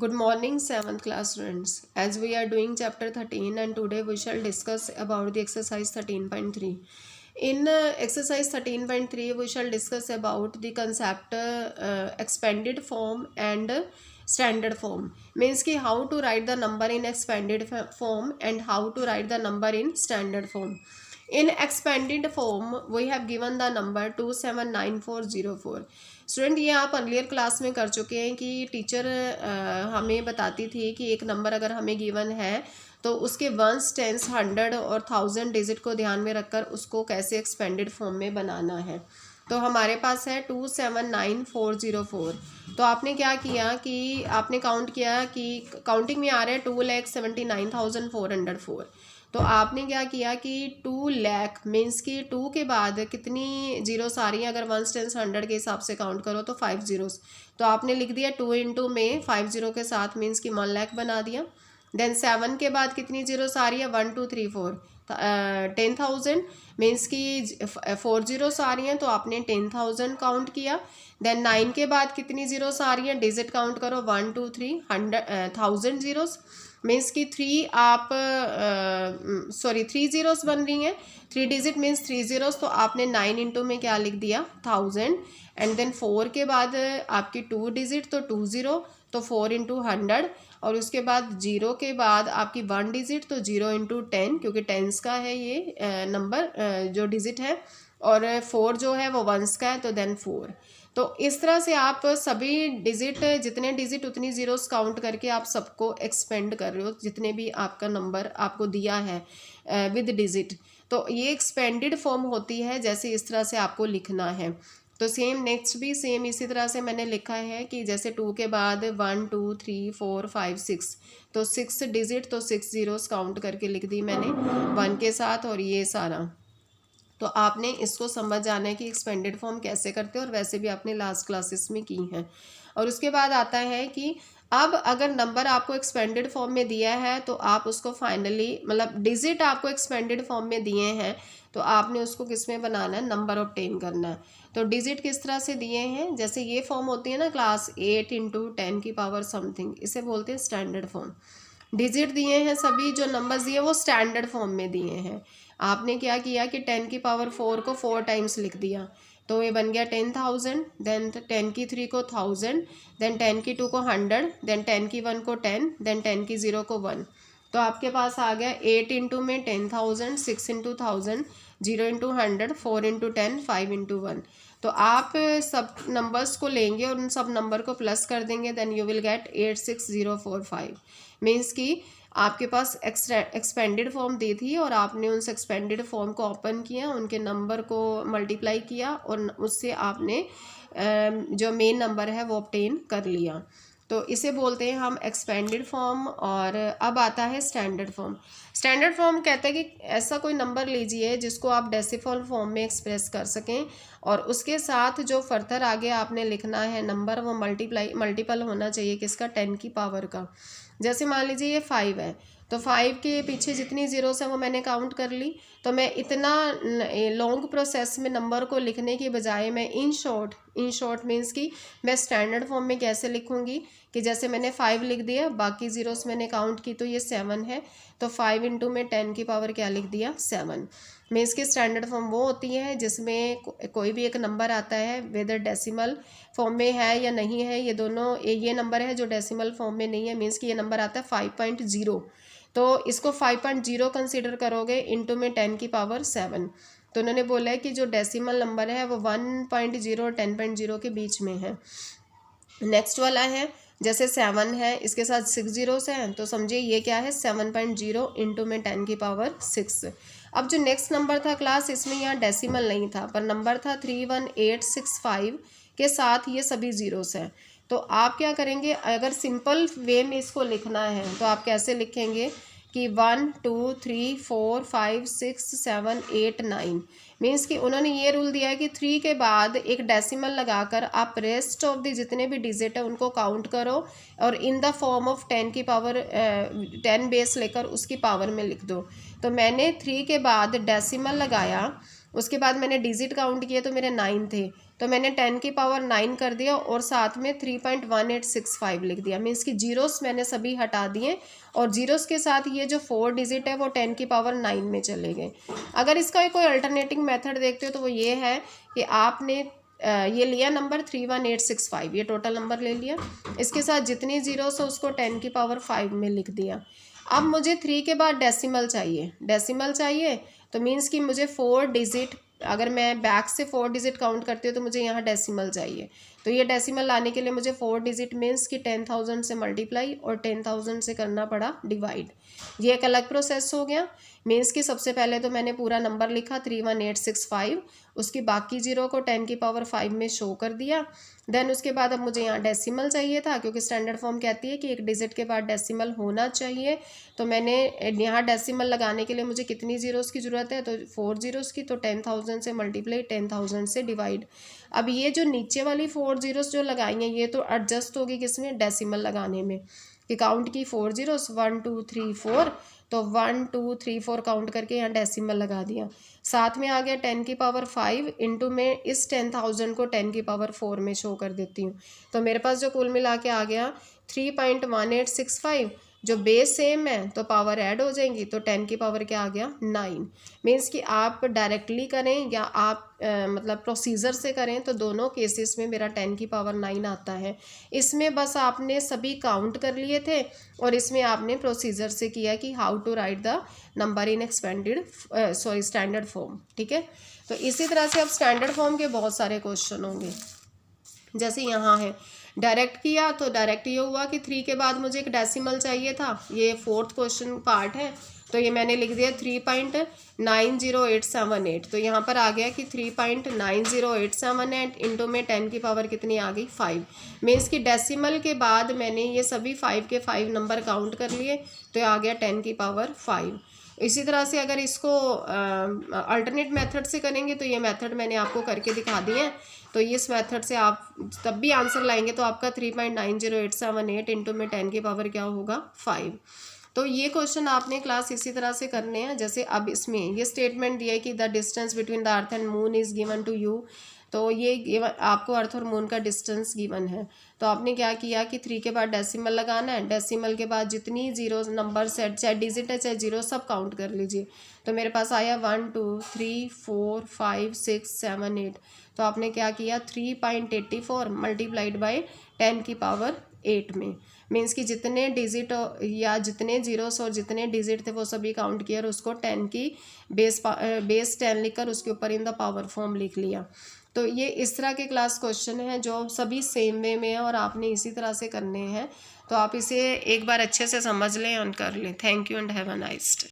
Good morning, 7th class students. As we are doing chapter 13 and today we shall discuss about the exercise 13.3. In exercise 13.3 we shall discuss about the concept expanded form and standard form. Means ki how to write the number in expanded form and how to write the number in standard form. In expanded form we have given the number 279404. Student ये आप earlier class में कर चुके हैं कि teacher हमें बताती थी कि एक नंबर अगर हमें गिवन है तो उसके वंस टेंस 100 और 1000 डिजिट को ध्यान में रखकर उसको कैसे एक्सपेंडेड फॉर्म में बनाना है। तो हमारे पास है 279404। तो आपने क्या किया कि आपने काउंट किया कि काउंटिंग में आ रहा है 2,79,404। तो आपने क्या किया कि 2 लाख मीन्स कि 2 के बाद कितनी जीरोस आ रही हैं, अगर 1 टेंस 100 के हिसाब से काउंट करो तो 5 जीरोस। तो आपने लिख दिया 2 इंटू में 5 जीरो के साथ मीन्स कि 1 लाख बना दिया। देन 7 के बाद कितनी जीरोस आ रही है 1 2 3 4 10,000 मीन्स कि 4 जीरोस आ रही हैं तो आपने 10,000 काउंट किया। देन 9 के बाद कितनी जीरोस आ रही हैं, डिजिट काउंट करो 1 2 3 1000 जीरोस मीन्स कि 3 जीरोस बन रही हैं, 3 डिजिट मीन्स 3 जीरोस। तो आपने 9 इंटू में क्या लिख दिया 1000। एंड देन 4 के बाद आपकी 2 डिजिट तो 2 जीरो तो 4 इंटू 100 और उसके बाद 0 के बाद आपकी 1 डिजिट तो 0 इंटू 10 क्योंकि टेंस का है ये नंबर जो डिजिट है और 4 जो है वो वंस का है तो देन 4। तो इस तरह से आप सभी डिजिट जितने डिजिट उतनी जीरोस काउंट करके आप सबको एक्सपेंड कर रहे हो जितने भी आपका नंबर आपको दिया है विद डिजिट। तो ये एक्सपेंडेड फॉर्म होती है, जैसे इस तरह से आपको लिखना है। तो सेम नेक्स्ट भी सेम इसी तरह से मैंने लिखा है कि जैसे 2 के बाद 1 2 3 4 5 6 तो 6 डिजिट तो 6 जीरोस काउंट करके लिख दी मैंने 1 के साथ और ये सारा। तो आपने इसको समझ जाना है कि एक्सपेंडेड फॉर्म कैसे करते हैं और वैसे भी आपने लास्ट क्लासेस में की हैं। और उसके बाद आता है कि अब अगर नंबर आपको एक्सपेंडेड फॉर्म में दिया है तो आप उसको फाइनली मतलब डिजिट आपको एक्सपेंडेड फॉर्म में दिए हैं तो आपने उसको किस में बनाना है, नंबर ऑब्टेन करना है। तो डिजिट किस तरह से दिए हैं, जैसे ये फॉर्म होती है ना क्लास 8 इंटू 10 की पावर समथिंग, इसे बोलते हैं स्टैंडर्ड फॉर्म। डिजिट दिए हैं सभी जो नंबर्स दिए वो स्टैंडर्ड फॉर्म में दिए हैं। आपने क्या किया कि 10 की पावर 4 को 4 टाइम्स लिख दिया तो ये बन गया 10,000। देन 10 की 3 को 1000, देन 10 की 2 को 100, देन 10 की 1 को 10, देन 10 की 0 को 1। तो आपके पास आ गया 8 इंटू में 10,000, 6 इंटू 1000, 0 इंटू 100, 4 इंटू 10, 5 इंटू 1। तो आप सब नंबर्स को लेंगे और उन सब नंबर को प्लस कर देंगे, then you will get 86045। Means कि आपके पास एक्सपेंडेड फॉर्म दी थी और आपने उन एक्सपेंडेड फॉर्म को ओपन किया, उनके नंबर को मल्टीप्लाई किया और उससे आपने जो मेन नंबर है वो ऑब्टेन कर लिया। तो इसे बोलते हैं हम एक्सपेंडेड फॉर्म। और अब आता है स्टैंडर्ड फॉर्म। स्टैंडर्ड फॉर्म कहता है कि ऐसा कोई नंबर लीजिए जिसको आप डेसिमल फॉर्म में एक्सप्रेस कर सकें और उसके साथ जो फर्दर आगे आपने लिखना है नंबर वो मल्टीपल होना चाहिए किसका, 10 की पावर का। जैसे मान लीजिए ये 5 है तो 5 के पीछे जितनी जीरोस है वो मैंने काउंट कर ली। तो मैं इतना लॉन्ग प्रोसेस में नंबर को लिखने की बजाय मैं इन शॉर्ट मीन्स कि मैं स्टैंडर्ड फॉर्म में कैसे लिखूंगी कि जैसे मैंने 5 लिख दिया, बाकी जीरोस मैंने काउंट की तो ये 7 है तो 5 इंटू में 10 की पावर क्या लिख दिया 7। मीन्स की स्टैंडर्ड फॉर्म वो होती है जिसमें कोई भी एक नंबर आता है वेदर डेसिमल फॉर्म में है या नहीं है, ये दोनों ये नंबर है जो डेसिमल फॉर्म में नहीं है, मीन्स कि ये नंबर आता है 5.0 तो इसको 5.0 कंसिडर करोगे इंटू में 10 की पावर 7। तो उन्होंने बोला है कि जो डेसिमल नंबर है वो 1.0 और 10.0 के बीच में है। नेक्स्ट वाला है जैसे 7 है, इसके साथ 6 जीरोस हैं तो समझिए ये क्या है 7.0 इंटू में 10 की पावर 6। अब जो नेक्स्ट नंबर था क्लास इसमें यहाँ डेसिमल नहीं था पर नंबर था 31865 के साथ ये सभी जीरोस हैं। तो आप क्या करेंगे, अगर सिंपल वे में इसको लिखना है तो आप कैसे लिखेंगे कि 1 2 3 4 5 6 7 8 9 मीन्स कि उन्होंने ये रूल दिया है कि 3 के बाद एक डेसिमल लगाकर आप रेस्ट ऑफ द जितने भी डिजिट है उनको काउंट करो और इन द फॉर्म ऑफ 10 की पावर 10 बेस लेकर उसकी पावर में लिख दो। तो मैंने 3 के बाद डेसिमल लगाया उसके बाद मैंने डिजिट काउंट किए तो मेरे 9 थे, तो मैंने 10 की पावर 9 कर दिया और साथ में 3.1865 लिख दिया। मीन्स कि जीरोस मैंने सभी हटा दिए और जीरोस के साथ ये जो 4 डिजिट है वो 10 की पावर 9 में चले गए। अगर इसका कोई अल्टरनेटिंग मेथड देखते हो तो वो ये है कि आपने ये लिया नंबर 31865, ये टोटल नंबर ले लिया, इसके साथ जितनी जीरोस है उसको 10 की पावर 5 में लिख दिया। अब मुझे 3 के बाद डेसिमल चाहिए, तो मीन्स कि मुझे 4 डिजिट, अगर मैं बैक से 4 डिजिट काउंट करती हूँ तो मुझे यहाँ डेसिमल चाहिए। तो ये डेसिमल लाने के लिए मुझे 4 डिजिट मीन्स कि 10,000 से मल्टीप्लाई और 10,000 से करना पड़ा डिवाइड। ये एक अलग प्रोसेस हो गया। मीन्स कि सबसे पहले तो मैंने पूरा नंबर लिखा 31865, उसकी बाकी जीरो को 10 की पावर 5 में शो कर दिया। देन उसके बाद अब मुझे यहाँ डेसिमल चाहिए था, क्योंकि स्टैंडर्ड फॉर्म कहती है कि एक डिजिट के बाद डेसिमल होना चाहिए। तो मैंने यहाँ डेसिमल लगाने के लिए मुझे कितनी जीरोस की ज़रूरत है, तो 4 जीरोस की, तो 10,000 से मल्टीप्लाई 10,000 से डिवाइड। अब ये जो नीचे वाली 4 जीरोस जो लगाई हैं ये तो एडजस्ट होगी किसमें, डेसिमल लगाने में, कि काउंट की 4 जीरोस 1 2 3 4, तो 1 2 3 4 काउंट करके यहाँ डेसिमल लगा दिया। साथ में आ गया 10 की पावर 5 इंटू में इस 10,000 को 10 की पावर 4 में शो कर देती हूँ। तो मेरे पास जो कुल मिला के आ गया 3.1865, जो बेस सेम है तो पावर ऐड हो जाएंगी, तो 10 की पावर क्या आ गया 9। मीन्स कि आप डायरेक्टली करें या आप मतलब प्रोसीजर से करें तो दोनों केसेस में मेरा 10 की पावर 9 आता है। इसमें बस आपने सभी काउंट कर लिए थे और इसमें आपने प्रोसीजर से किया कि how to write the number in standard form. ठीक है, तो इसी तरह से अब स्टैंडर्ड फॉर्म के बहुत सारे क्वेश्चन होंगे। जैसे यहाँ है डायरेक्ट किया, तो डायरेक्ट ये हुआ कि 3 के बाद मुझे एक डेसिमल चाहिए था, ये 4th क्वेश्चन पार्ट है, तो ये मैंने लिख दिया 3.90878। तो यहाँ पर आ गया कि 3.90878 इंटू में 10 की पावर कितनी आ गई 5। मीन्स कि डेसिमल के बाद मैंने ये सभी 5 के 5 नंबर काउंट कर लिए, तो आ गया 10 की पावर 5। इसी तरह से अगर इसको अल्टरनेट मेथड से करेंगे तो ये मेथड मैंने आपको करके दिखा दिए हैं, तो इस मेथड से आप तब भी आंसर लाएंगे तो आपका 3.90878 इंटू में 10 की पावर क्या होगा 5। तो ये क्वेश्चन आपने क्लास इसी तरह से करने हैं। जैसे अब इसमें ये स्टेटमेंट दिया है कि the distance between the earth and moon is given to you, तो ये आपको अर्थ और मून का डिस्टेंस गिवन है। तो आपने क्या किया कि 3 के बाद डेसिमल लगाना है, डेसिमल के बाद जितनी जीरो नंबर सेट चाहे डिजिट है चाहे जीरो सब काउंट कर लीजिए। तो मेरे पास आया 1 2 3 4 5 6 7 8। तो आपने क्या किया 3.84 मल्टीप्लाइड बाई 10 की पावर 8 में। मीन्स कि जितने डिजिट या जितने जीरोस और जितने डिजिट थे वो सभी काउंट किया और उसको 10 की बेस 10 लिखकर उसके ऊपर इन द पावर फॉर्म लिख लिया। तो ये इस तरह के क्लास क्वेश्चन हैं जो सभी सेम वे में है और आपने इसी तरह से करने हैं। तो आप इसे एक बार अच्छे से समझ लें और कर लें। Thank you and have a nice day.